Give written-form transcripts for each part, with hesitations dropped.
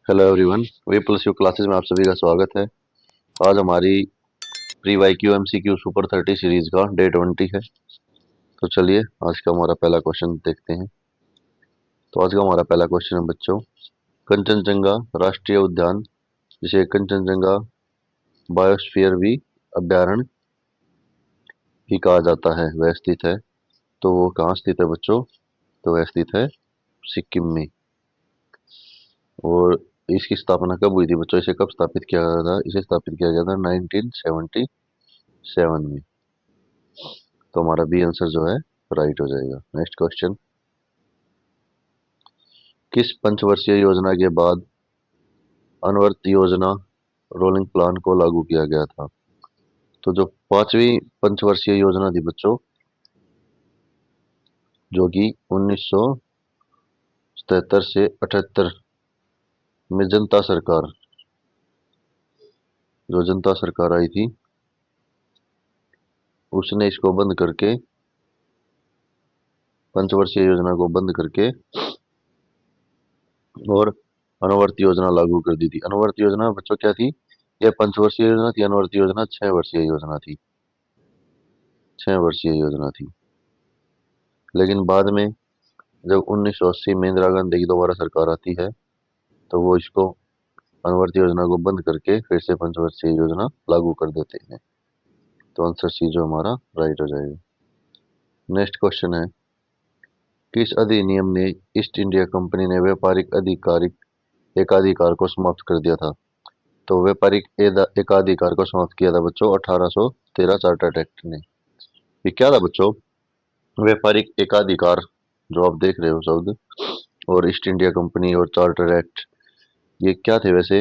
Hello everyone. We plus you classes में आप सभी का स्वागत है। आज हमारी pre Y Q M C Q super 30 series का डे 20 है। तो चलिए आज का हमारा पहला क्वेश्चन देखते हैं। तो आज का हमारा पहला क्वेश्चन है बच्चों, कंचनजंगा राष्ट्रीय उद्यान, जिसे कंचनजंगा बायोस्फीयर भी अभ्यारण्य भी कहा जाता है, वह स्थित है। तो वो कहाँ स्थित है बच्चों? तो वह स्थित है सिक्किम में। और इसकी स्थापना कब हुई थी बच्चों? इसे कब स्थापित किया गया था? इसे स्थापित किया गया था 1977 में। तो हमारा बी आंसर जो है राइट हो जाएगा। नेक्स्ट क्वेश्चन, किस पंचवर्षीय योजना के बाद अनवर्त योजना रोलिंग प्लान को लागू किया गया था? तो जो पांचवी पंचवर्षीय योजना थी बच्चों, जो कि 1977 से 78 में जनता सरकार आई थी, उसने इसको बंद करके, पंचवर्षीय योजना को बंद करके और अनवर्त योजना लागू कर दी थी। अनवर्त योजना बच्चों क्या थी? यह पंचवर्षीय योजना थी। अनवर्त योजना 6 वर्षीय योजना थी। 6 वर्षीय योजना थी। लेकिन बाद में जब 1980 में इंदिरा गांधी की दोबारा सरकार आती है, तो वो इसको अनवर्त योजना को बंद करके फिर से पंचवर्षीय योजना लागू कर देते हैं। तो आंसर सी जो हमारा राइट हो जाएगा। नेक्स्ट क्वेश्चन है, किस अधिनियम ने ईस्ट इंडिया कंपनी ने व्यापारिक अधिकारिक एकाधिकार को समाप्त कर दिया था? तो व्यापारिक एकाधिकार को समाप्त किया था बच्चों 1813 चार्टर्ड एक्ट ने। ये क्या था बच्चों? व्यापारिक एकाधिकार, जो आप देख रहे हो शब्द, और ईस्ट इंडिया कंपनी और चार्टर एक्ट, ये क्या थे वैसे?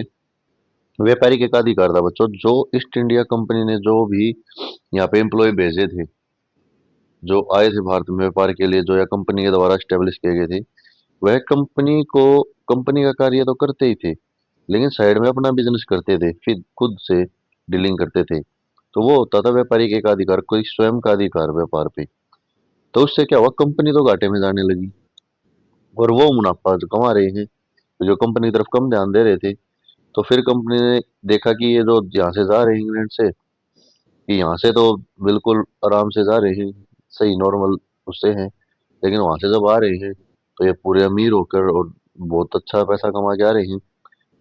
व्यापारिक एकाधिकार था बच्चों, जो ईस्ट इंडिया कंपनी ने जो भी यहाँ पे एम्प्लॉय भेजे थे, जो आए थे भारत में व्यापार के लिए, जो या कंपनी के द्वारा स्टेब्लिश किए गए थे, वह कंपनी का कार्य तो करते ही थे, लेकिन साइड में अपना बिजनेस करते थे, फिर खुद से डीलिंग करते थे। तो वो होता था व्यापारिक एकाधिकार, कोई स्वयं का अधिकार व्यापार पे। तो उससे क्या हुआ, कंपनी तो घाटे में जाने लगी और वो मुनाफा जो कमा रहे हैं, तो जो कंपनी की तरफ कम ध्यान दे रहे थे। तो फिर कंपनी ने देखा कि ये जो यहाँ से जा रहे हैं इंग्लैंड से, कि यहाँ से तो बिल्कुल आराम से जा रहे हैं, सही नॉर्मल उससे हैं, लेकिन वहां से जब आ रहे हैं तो ये पूरे अमीर होकर और बहुत अच्छा पैसा कमा के आ रहे हैं,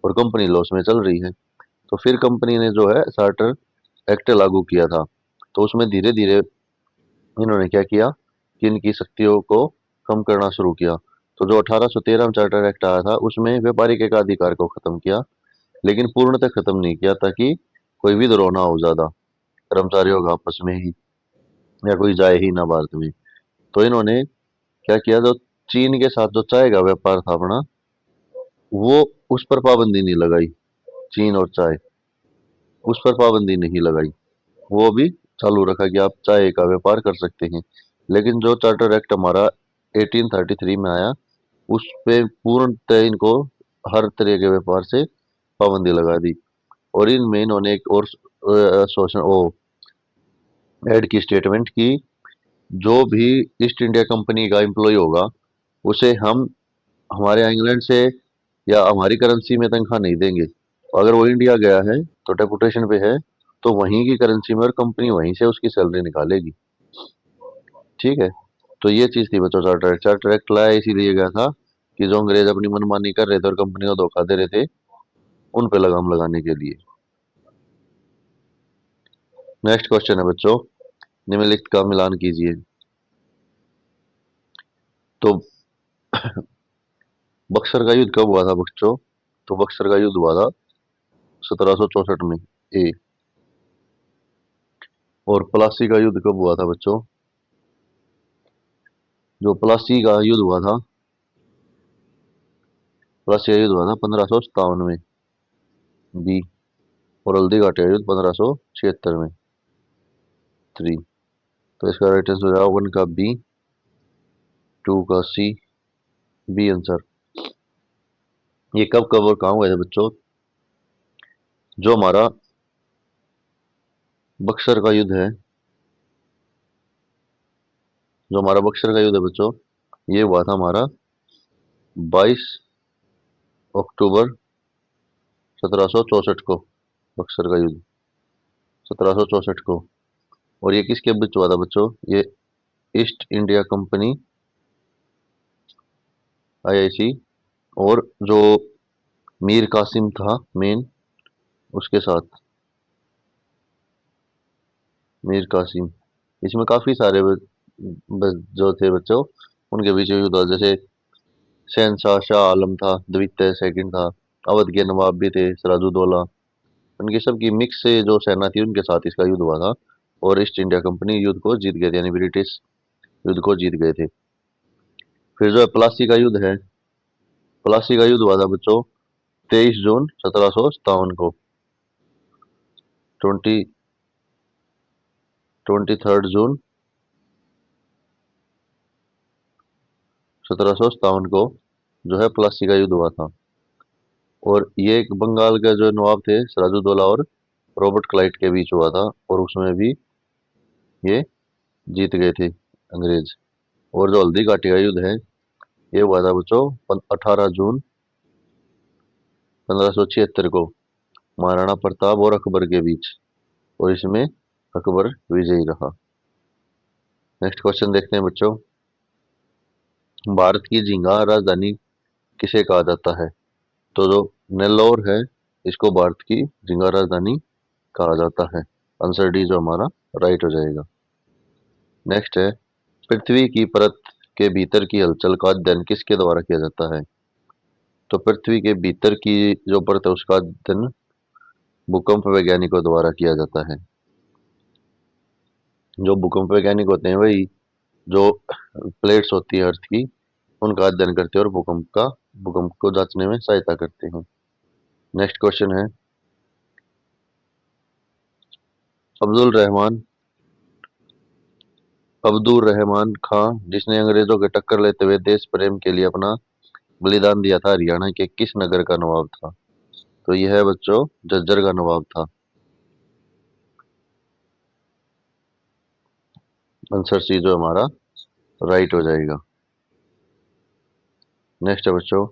और कंपनी लॉस में चल रही है। तो फिर कंपनी ने जो है चार्टर एक्ट लागू किया था। तो उसमें धीरे धीरे इन्होंने क्या किया कि इनकी शक्तियों को कम करना शुरू किया। तो जो 1813 में चार्टर एक्ट आया था, उसमें व्यापारिक एकाधिकार को खत्म किया, लेकिन पूर्णतः खत्म नहीं किया, ताकि कोई विद्रोह ना हो ज्यादा कर्मचारियों का आपस में ही, या कोई जाए ही ना भारत में। तो इन्होंने क्या किया, जो चीन के साथ जो चाय का व्यापार था अपना, वो उस पर पाबंदी नहीं लगाई। चीन और चाय, उस पर पाबंदी नहीं लगाई, वो भी चालू रखा कि आप चाय का व्यापार कर सकते हैं। लेकिन जो चार्टर एक्ट हमारा 1833 में आया, उस पे पूर्णतः इनको हर तरह के व्यापार से पाबंदी लगा दी। और इनमें इन्होंने एक और शोषण ओ ऐड की स्टेटमेंट की, जो भी ईस्ट इंडिया कंपनी का एम्प्लॉय होगा, उसे हम हमारे यहाँ इंग्लैंड से या हमारी करेंसी में तनख्वाह नहीं देंगे। अगर वो इंडिया गया है तो डेपुटेशन पे है, तो वहीं की करेंसी में, और कंपनी वहीं से उसकी सैलरी निकालेगी। ठीक है। तो ये चीज थी बच्चों चार्टर एक्ट लाया इसीलिए गया था कि जो अंग्रेज अपनी मनमानी कर रहे थे और कंपनी को धोखा दे रहे थे, उन पे लगाम लगाने के लिए। नेक्स्ट क्वेश्चन है बच्चों, निम्नलिखित का मिलान कीजिए। तो बक्सर का युद्ध कब हुआ था बच्चों? तो बक्सर का युद्ध हुआ था 1764 में, ए। और प्लासी का युद्ध कब हुआ था बच्चों? जो प्लासी का युद्ध हुआ था, प्लासी का युद्ध हुआ था 1557 में, बी। और हल्दी घाटी का युद्ध 1576 में, 3। तो इसका राइट आंसर हो जाएगा 1 का बी, 2 का सी, बी आंसर। ये कब कब और कहाँ हुए थे बच्चों? जो हमारा बक्सर का युद्ध है, जो हमारा बक्सर का युद्ध है बच्चों, ये हुआ था हमारा 22 अक्टूबर 1764 को, बक्सर का युद्ध 1764 को। और ये किसके बीच हुआ था बच्चों? ये ईस्ट इंडिया कंपनी आईआईसी और जो मीर कासिम था मेन, उसके साथ मीर कासिम। इसमें काफी सारे जो थे बच्चों, उनके बीच युद्ध हुआ। जैसे शहनशाह शाह आलम था, द्वितीय सेकंड था, अवध के नवाब भी थे सिराजुद्दौला। उनकी सबकी मिक्स से जो सेना थी उनके साथ इसका युद्ध हुआ था। और ईस्ट इंडिया कंपनी युद्ध को जीत गए थे, यानी ब्रिटिश युद्ध को जीत गए थे। फिर जो है प्लासी का युद्ध है। प्लासी का युद्ध हुआ था बच्चों 23 जून 1757 को। 23 जून 1757 को जो है प्लासी का युद्ध हुआ था। और ये एक बंगाल का जो नवाब थे सिराजुद्दौला और रॉबर्ट क्लाइव के बीच हुआ था, और उसमें भी ये जीत गए थे अंग्रेज। और जो हल्दी घाटी का युद्ध है, ये हुआ था बच्चों 18 जून 1576 को, महाराणा प्रताप और अकबर के बीच। और इसमें अकबर विजयी रहा। नेक्स्ट क्वेश्चन देखते हैं बच्चों। भारत की झींगा राजधानी किसे कहा जाता है? तो जो नेल्लोर है, इसको भारत की झींगा राजधानी कहा जाता है। आंसर डी जो हमारा राइट हो जाएगा। नेक्स्ट है, पृथ्वी की परत के भीतर की हलचल का अध्ययन किसके द्वारा किया जाता है? तो पृथ्वी के भीतर की जो परत है उसका अध्ययन भूकंप वैज्ञानिकों द्वारा किया जाता है। जो भूकंप वैज्ञानिक होते हैं वही जो प्लेट्स होती है अर्थ की, उनका अध्ययन करते हैं और भूकंप को जांचने में सहायता करते हैं। नेक्स्ट क्वेश्चन है, अब्दुल रहमान अब्दुल रहमान खां जिसने अंग्रेजों के टक्कर लेते हुए देश प्रेम के लिए अपना बलिदान दिया था, हरियाणा के किस नगर का नवाब था? तो यह है बच्चों झज्जर का नवाब था। आंसर सी जो हमारा राइट हो जाएगा। नेक्स्ट है बच्चों,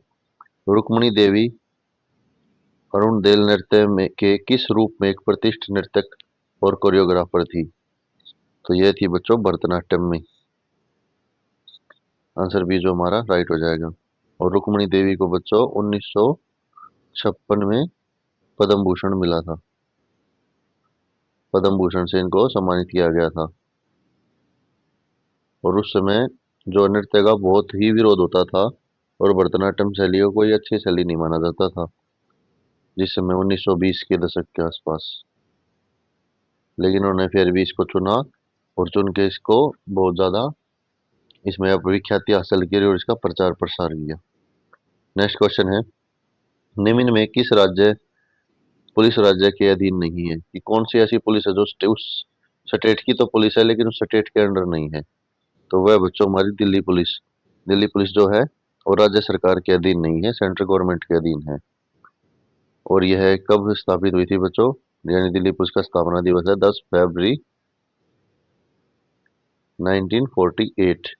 रुक्मणी देवी अरुणदेल नृत्य में के किस रूप में एक प्रतिष्ठित नर्तक और कोरियोग्राफर थी? तो यह थी बच्चों भरतनाट्यम में। आंसर बी जो हमारा राइट हो जाएगा। और रुक्मणी देवी को बच्चों 1956 में पद्म भूषण मिला था। पद्म भूषण से इनको सम्मानित किया गया था। और उस समय जो नृत्य का बहुत ही विरोध होता था और भरतनाट्यम शैली को कोई अच्छी शैली नहीं माना जाता था, जिस समय 1920 के दशक के आसपास। लेकिन उन्होंने फिर भी इसको चुना और चुन के इसको बहुत ज्यादा इसमें अब विख्याति हासिल की और इसका प्रचार प्रसार किया। नेक्स्ट क्वेश्चन है, निम्न में किस राज्य पुलिस राज्य के अधीन नहीं है? कि कौन सी ऐसी पुलिस है जो उस स्टेट की तो पुलिस है लेकिन उस स्टेट के अंडर नहीं है? तो वह बच्चों हमारी दिल्ली पुलिस। दिल्ली पुलिस जो है वो राज्य सरकार के अधीन नहीं है, सेंट्रल गवर्नमेंट के अधीन है। और यह कब स्थापित हुई थी बच्चों? यानी दिल्ली पुलिस का स्थापना दिवस है 10 फरवरी 1948।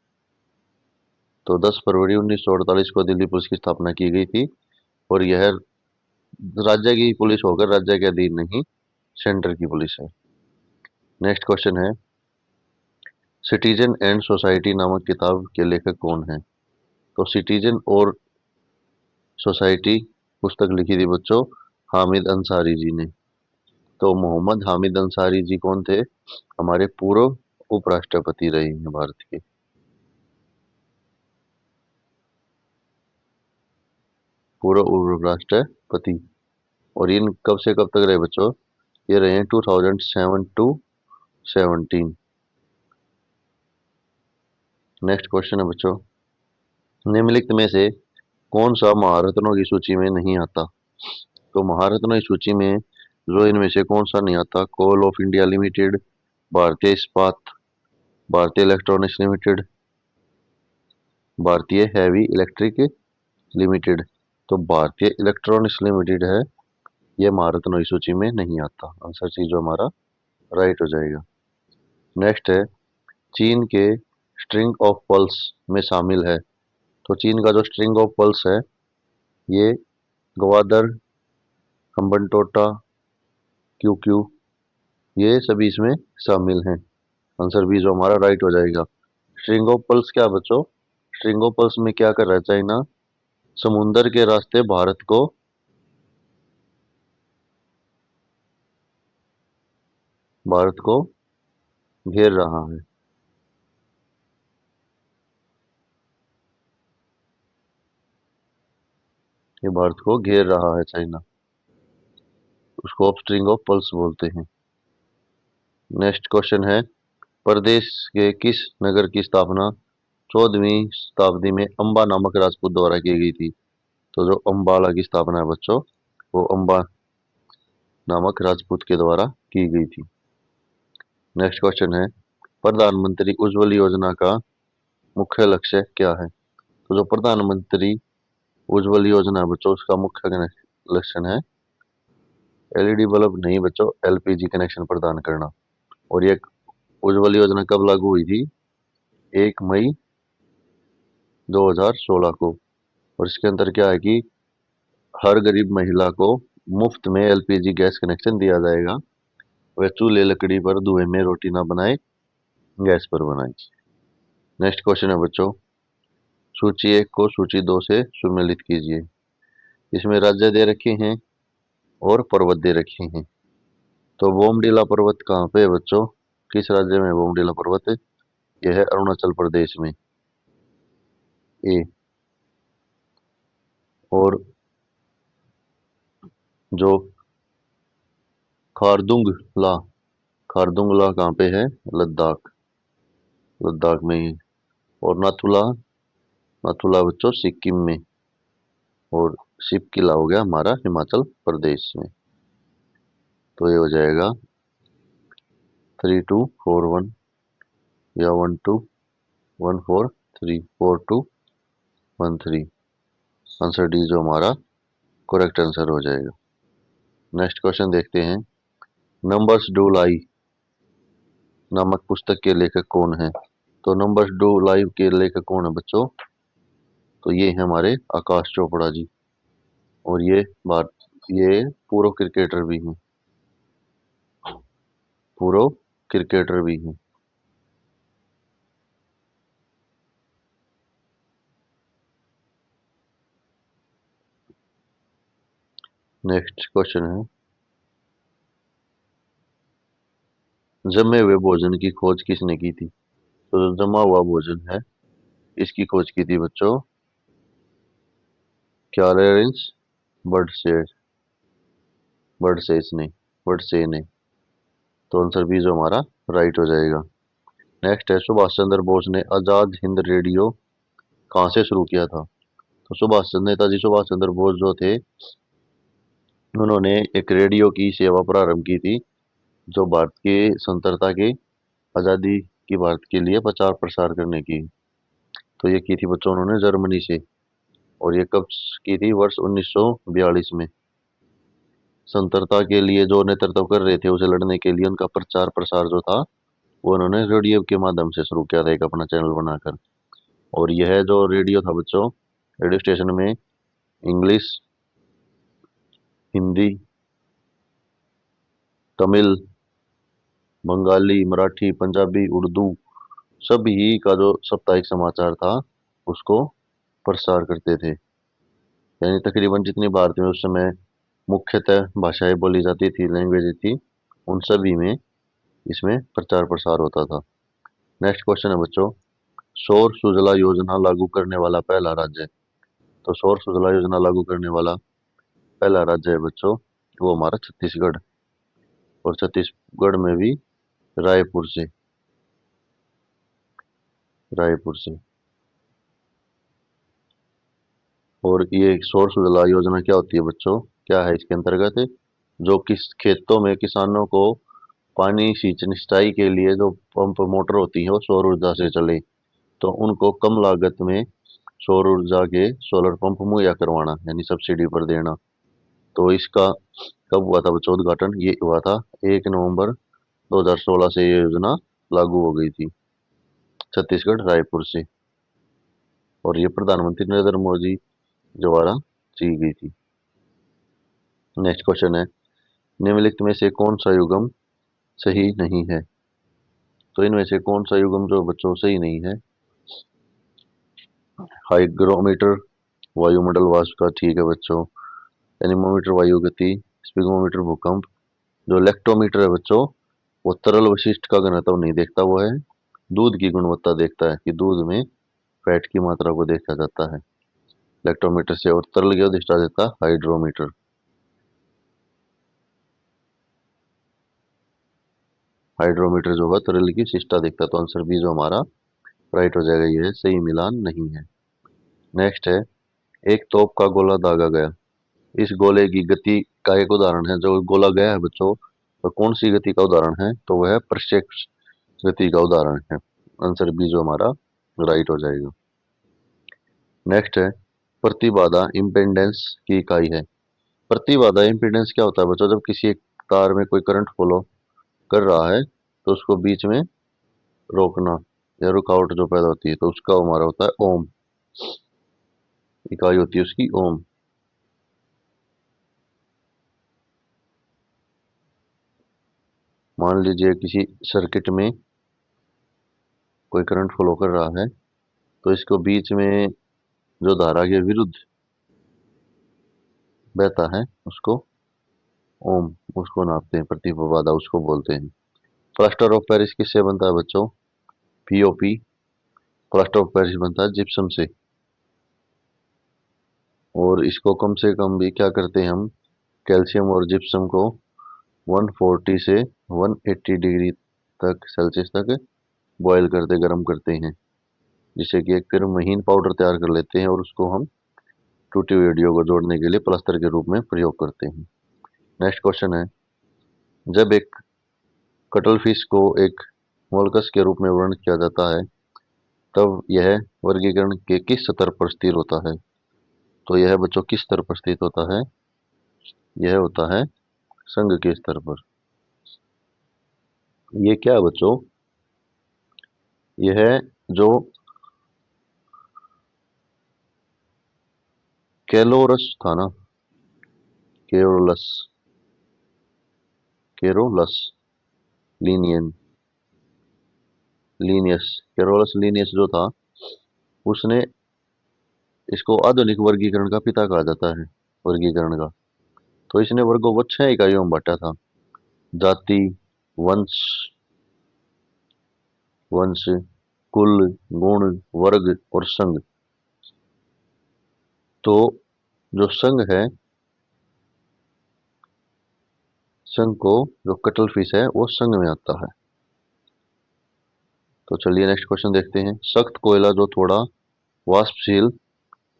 तो 10 फरवरी 1948 को दिल्ली पुलिस की स्थापना की गई थी। और यह राज्य की पुलिस होकर राज्य के अधीन नहीं, सेंटर की पुलिस है। नेक्स्ट क्वेश्चन है, सिटीजन एंड सोसाइटी नामक किताब के लेखक कौन है? तो सिटीजन और सोसाइटी पुस्तक लिखी थी बच्चों हामिद अंसारी जी ने। तो मोहम्मद हामिद अंसारी जी कौन थे? हमारे पूर्व उपराष्ट्रपति रहे हैं भारत के। पूर्व उपराष्ट्रपति। और इन कब से कब तक रहे बच्चों? ये रहे हैं 2007 टू 17। नेक्स्ट क्वेश्चन है बच्चों, निम्नलिखित में से कौन सा महारत्नों की सूची में नहीं आता? तो महारत्नों की सूची में जो इनमें से कौन सा नहीं आता? कोल ऑफ इंडिया लिमिटेड, भारतीय इस्पात, भारतीय इलेक्ट्रॉनिक्स लिमिटेड, भारतीय हैवी इलेक्ट्रिक लिमिटेड। तो भारतीय इलेक्ट्रॉनिक्स लिमिटेड है, ये महारत्नों की सूची में नहीं आता। आंसर सी जो हमारा राइट हो जाएगा। नेक्स्ट है, चीन के स्ट्रिंग ऑफ पल्स में शामिल है। तो चीन का जो स्ट्रिंग ऑफ पल्स है, ये ग्वादर हम्बनटोटा, क्यू क्यू, ये सभी इसमें शामिल हैं। आंसर बी जो हमारा राइट हो जाएगा। स्ट्रिंग ऑफ पर्ल्स क्या बच्चों? स्ट्रिंग ऑफ पर्ल्स में क्या कर रहा है चाइना? समुंदर के रास्ते भारत को घेर रहा है। ये भारत को घेर रहा है चाइना, उसको आप स्ट्रिंग ऑफ पर्ल्स बोलते हैं। नेक्स्ट क्वेश्चन है, प्रदेश के किस नगर की स्थापना 14वीं शताब्दी में अंबा नामक राजपूत द्वारा की गई थी? तो जो अंबाला की स्थापना है बच्चों, वो अंबा नामक राजपूत के द्वारा की गई थी। नेक्स्ट क्वेश्चन है, प्रधानमंत्री उज्ज्वल योजना का मुख्य लक्ष्य क्या है? तो जो प्रधानमंत्री उज्ज्वल योजना है बच्चों, उसका मुख्य लक्ष्य है एलईडी बल्ब नहीं बच्चों, एलपीजी कनेक्शन प्रदान करना। और ये उज्ज्वल योजना कब लागू हुई थी? 1 मई 2016 को। और इसके अंदर क्या है कि हर गरीब महिला को मुफ्त में एलपीजी गैस कनेक्शन दिया जाएगा। वह चूल्हे लकड़ी पर धुएं में रोटी ना बनाए, गैस पर बनाए। नेक्स्ट क्वेश्चन है बच्चों, सूची 1 को सूची 2 से सुमेलित कीजिए। इसमें राज्य दे रखे हैं और पर्वत दे रखे हैं। तो बोमडीला पर्वत कहाँ पे है बच्चों? किस राज्य में बोमडीला पर्वत है? यह है अरुणाचल प्रदेश में। ए। और जो खारदुंगला खारदुंगला कहाँ पे है? लद्दाख, लद्दाख में ही। और नाथुला, नाथुला बच्चों सिक्किम में। और शिपकिला हो गया हमारा हिमाचल प्रदेश में। तो ये हो जाएगा 3241 या 12143421 3। आंसर डी जो हमारा करेक्ट आंसर हो जाएगा। नेक्स्ट क्वेश्चन देखते हैं, नंबर्स डू लाई नामक पुस्तक के लेखक कौन है? तो नंबर्स डू लाई के लेखक कौन है बच्चों? तो ये है हमारे आकाश चोपड़ा जी। और ये पूर्व क्रिकेटर भी हैं, पूर्व क्रिकेटर भी हैं। नेक्स्ट क्वेश्चन है, जमे हुए भोजन की खोज किसने की थी? तो जो जमा हुआ भोजन है, इसकी खोज की थी बच्चों क्लारेंस बर्डसेस, बर्डसेस ने, बर्डसे ने। तो आंसर बी जो हमारा राइट हो जाएगा। नेक्स्ट है, सुभाष चंद्र बोस ने आजाद हिंद रेडियो कहाँ से शुरू किया था? तो नेताजी सुभाष चंद्र बोस जो थे, उन्होंने एक रेडियो की सेवा प्रारंभ की थी, जो भारत की स्वतंत्रता की आज़ादी की भारत के लिए प्रचार प्रसार करने की। तो ये की थी बच्चों उन्होंने जर्मनी से। और ये कब की थी? वर्ष 1942 में। स्वतंत्रता के लिए जो नेतृत्व कर रहे थे, उसे लड़ने के लिए उनका प्रचार प्रसार जो था, वो उन्होंने रेडियो के माध्यम से शुरू किया था, एक अपना चैनल बनाकर। और यह जो रेडियो था बच्चों, रेडियो स्टेशन में इंग्लिश, हिंदी, तमिल, बंगाली, मराठी, पंजाबी, उर्दू सभी का जो साप्ताहिक समाचार था, उसको प्रसार करते थे। यानी तकरीबन जितनी भारत में उस समय मुख्यतः भाषाएं बोली जाती थी, लैंग्वेज थी, उन सभी में इसमें प्रचार प्रसार होता था। नेक्स्ट क्वेश्चन है बच्चों, सौर सुजला योजना लागू करने वाला पहला राज्य। तो सौर सुजला योजना लागू करने वाला पहला राज्य है बच्चों, वो हमारा छत्तीसगढ़। और छत्तीसगढ़ में भी रायपुर से, रायपुर से। और ये सौर सुजला योजना क्या होती है बच्चों? क्या है इसके अंतर्गत? जो किस खेतों में किसानों को पानी सिंचाई के लिए जो पंप मोटर होती है, वो सौर ऊर्जा से चले, तो उनको कम लागत में सौर ऊर्जा के सोलर पंप मुहैया करवाना, यानी सब्सिडी पर देना। तो इसका कब हुआ था बच्चों उद्घाटन? ये हुआ था 1 नवंबर 2016 से ये योजना लागू हो गई थी, छत्तीसगढ़ रायपुर से। और ये प्रधानमंत्री नरेंद्र मोदी द्वारा की गई थी। नेक्स्ट क्वेश्चन है, निम्नलिखित में से कौन सा युग्म सही नहीं है? तो इनमें से कौन सा युग्म जो बच्चों सही नहीं है? हाइग्रोमीटर वायुमंडल वाष्प का ठीक है बच्चों। एनीमोमीटर वायु गति, स्पिगोमीटर भूकंप। जो लेक्टोमीटर है बच्चों, वो तरल वशिष्ठ का घनत्व नहीं देखता, वो है दूध की गुणवत्ता देखता है कि दूध में फैट की मात्रा को देखा जाता है लेक्टोमीटर से। और तरल की अधिष्ठा देता है हाइड्रोमीटर। हाइड्रोमीटर जो है तरल की शिष्टा देखता है। तो आंसर बी जो हमारा राइट हो जाएगा, ये सही मिलान नहीं है। नेक्स्ट है, एक तोप का गोला दागा गया। इस गोले की गति का एक उदाहरण है। जो गोला गया है बच्चों, तो कौन सी गति का उदाहरण है? तो वह प्रत्यक्ष गति का उदाहरण है। आंसर बी जो हमारा राइट हो जाएगा। नेक्स्ट है, प्रतिबाधा इम्पेडेंस की इकाई है। प्रतिबाधा इम्पीडेंस क्या होता है बच्चों? जब किसी एक तार में कोई करंट फॉलो कर रहा है तो उसको बीच में रोकना या रुकावट जो पैदा होती है, तो उसका हमारा होता है ओम। इकाई होती है उसकी ओम। मान लीजिए किसी सर्किट में कोई करंट फॉलो कर रहा है, तो इसको बीच में जो धारा के विरुद्ध बहता है उसको ओम, उसको नापते हैं। प्रतिबाधा उसको बोलते हैं। प्लास्टर ऑफ पेरिस किससे बनता है बच्चों? पीओपी। प्लास्टर ऑफ पेरिस बनता है जिप्सम से। और इसको कम से कम भी क्या करते हैं हम, कैल्शियम और जिप्सम को 140 से 180 डिग्री तक सेल्सियस तक बॉयल करते, गर्म करते हैं, जिससे कि एक फिर महीन पाउडर तैयार कर लेते हैं और उसको हम टूटी हुई हड्डियों को जोड़ने के लिए प्लास्टर के रूप में प्रयोग करते हैं। नेक्स्ट क्वेश्चन है, जब एक कटल फिश को एक मोलस्क के रूप में वर्णित किया जाता है, तब यह वर्गीकरण के किस स्तर पर स्थिर होता है? तो यह बच्चों किस स्तर पर स्थित होता है? यह होता है संघ के स्तर पर। ये क्या है बच्चों? यह जो कैलोरस था ना, Carolus, Carolus Linnean Linnaeus, Carolus Linnaeus जो था, उसने इसको आधुनिक वर्गीकरण का पिता कहा जाता है, वर्गीकरण का। तो इसने वर्गों को 6 इकाइयों में बांटा था। जाति, वंश, वंश, कुल, गुण, वर्ग और संघ। तो जो संघ है, संघ को जो कटल फिश है वो संघ में आता है। तो चलिए नेक्स्ट क्वेश्चन देखते हैं। सख्त कोयला जो थोड़ा वाष्पशील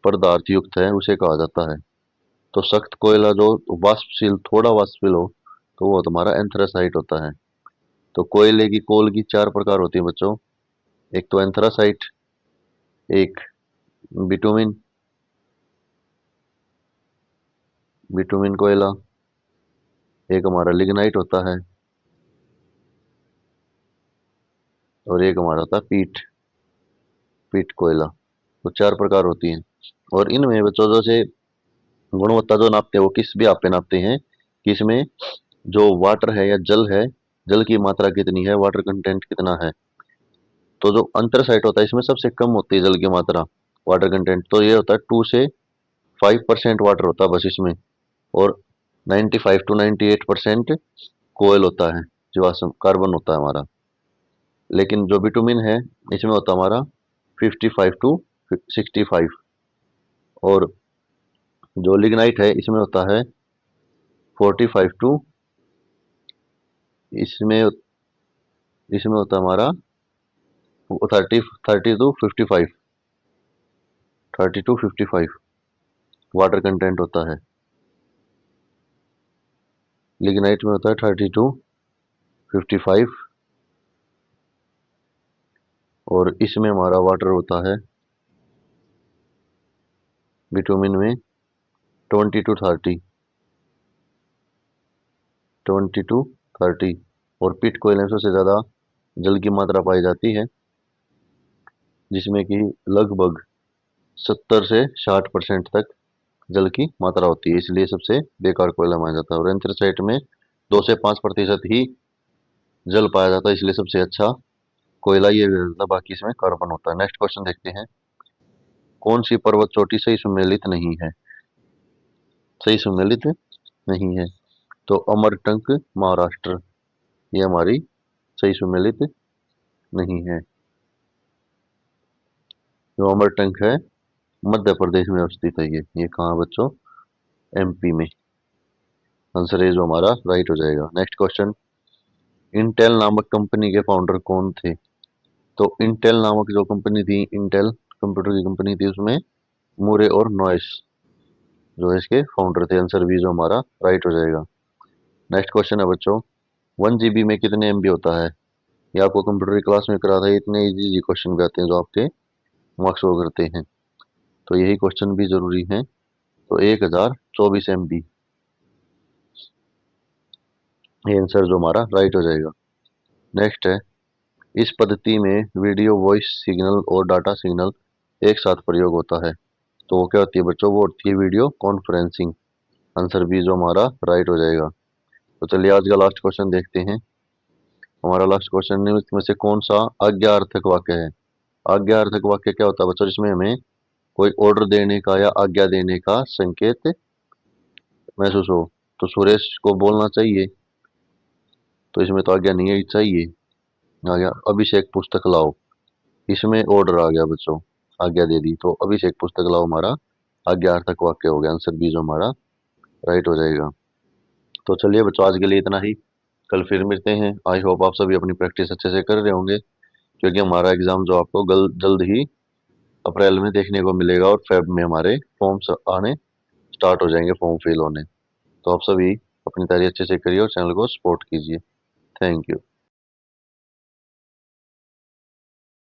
पदार्थ युक्त है उसे कहा जाता है। तो सख्त कोयला जो वाष्पशील, थोड़ा वाष्पशील हो, तो वो तुम्हारा एंथ्रासाइट होता है। तो कोयले की कोल की 4 प्रकार होती है बच्चों। एक तो एंथ्रासाइट, एक बिटुमिन, बिटुमिन कोयला, एक हमारा लिग्नाइट होता है, और एक हमारा होता है पीट, पीट कोयला। तो 4 प्रकार होती हैं। और इनमें बच्चों जैसे गुणवत्ता जो नापते हैं वो किस भी आप पे नापते हैं कि इसमें जो वाटर है या जल है, जल की मात्रा कितनी है, वाटर कंटेंट कितना है। तो जो अंतरसाइट होता है इसमें सबसे कम होती है जल की मात्रा, वाटर कंटेंट। तो ये होता है 2 से 5% वाटर होता है बस इसमें। और 95 to 98% कोयल होता है, जीवाश्म कार्बन होता है हमारा। लेकिन जो बिटुमिन है इसमें होता है हमारा 55 to 65। और जो लिग्नाइट है इसमें होता है 45 टू, इसमें इसमें होता है हमारा 30 टू 55, 30 to 55 वाटर कंटेंट होता है। लिग्नाइट में होता है 30 to 55, और इसमें हमारा वाटर होता है बिटुमिन में 20 to 30, 20 to 30। और पिट कोयले में सबसे ज़्यादा जल की मात्रा पाई जाती है, जिसमें कि लगभग 70 से 60% तक जल की मात्रा होती है, इसलिए सबसे बेकार कोयला माना जाता है। और एंथ्रेसाइट में 2 से 5% ही जल पाया जाता है, इसलिए सबसे अच्छा कोयला ये रहता है, बाकी इसमें कार्बन होता है। नेक्स्ट क्वेश्चन देखते हैं, कौन सी पर्वत चोटी सही सुमेलित नहीं है? सही सुमेलित नहीं है तो अमरटंक महाराष्ट्र, ये हमारी सही सुमेलित नहीं है। जो अमरटंक है मध्य प्रदेश में अवस्थित है। ये कहाँ है बच्चों? एमपी में। आंसर है जो हमारा राइट हो जाएगा। नेक्स्ट क्वेश्चन, इंटेल नामक कंपनी के फाउंडर कौन थे? तो इंटेल नामक जो कंपनी थी, इंटेल कंप्यूटर की कंपनी थी, उसमें मूरे और नॉइस जो है इसके फाउंडर थे। आंसर भी जो हमारा राइट हो जाएगा। नेक्स्ट क्वेश्चन है बच्चों, 1 GB में कितने MB होता है? ये आपको कंप्यूटर की क्लास में करा था, इतने इजी इजी क्वेश्चन भी आते हैं जो आपके मार्क्स वो करते हैं, तो यही क्वेश्चन भी जरूरी है। तो 1024 MB, ये आंसर जो हमारा राइट हो जाएगा। नेक्स्ट है, इस पद्धति में वीडियो वॉइस सिग्नल और डाटा सिग्नल एक साथ प्रयोग होता है, तो वो क्या होती है बच्चों? वो होती है वीडियो कॉन्फ्रेंसिंग। आंसर भी जो हमारा राइट हो जाएगा। तो चलिए आज का लास्ट क्वेश्चन देखते हैं। हमारा लास्ट क्वेश्चन है, इसमें से कौन सा आज्ञार्थक वाक्य है? आज्ञार्थक वाक्य क्या होता है बच्चों? जिसमें हमें कोई ऑर्डर देने का या आज्ञा देने का संकेत महसूस हो। तो सुरेश को बोलना चाहिए, तो इसमें तो आज्ञा नहीं है, चाहिए। आ गया अभिषेक पुस्तक लाओ, इसमें ऑर्डर आ गया बच्चों, आज्ञा दे दी, तो अभिषेक पुस्तक लाओ हमारा आज्ञार्थक वाक्य हो गया। आंसर बी जो हमारा राइट हो जाएगा। तो चलिए बच्चों आज के लिए इतना ही, कल फिर मिलते हैं। आई होप आप सभी अपनी प्रैक्टिस अच्छे से कर रहे होंगे, क्योंकि हमारा एग्जाम जो आपको जल्द ही अप्रैल में देखने को मिलेगा और फेब में हमारे फॉर्म्स आने स्टार्ट हो जाएंगे, फॉर्म फिल होने। तो आप सभी अपनी तैयारी अच्छे से करिए और चैनल को सपोर्ट कीजिए। Thank you.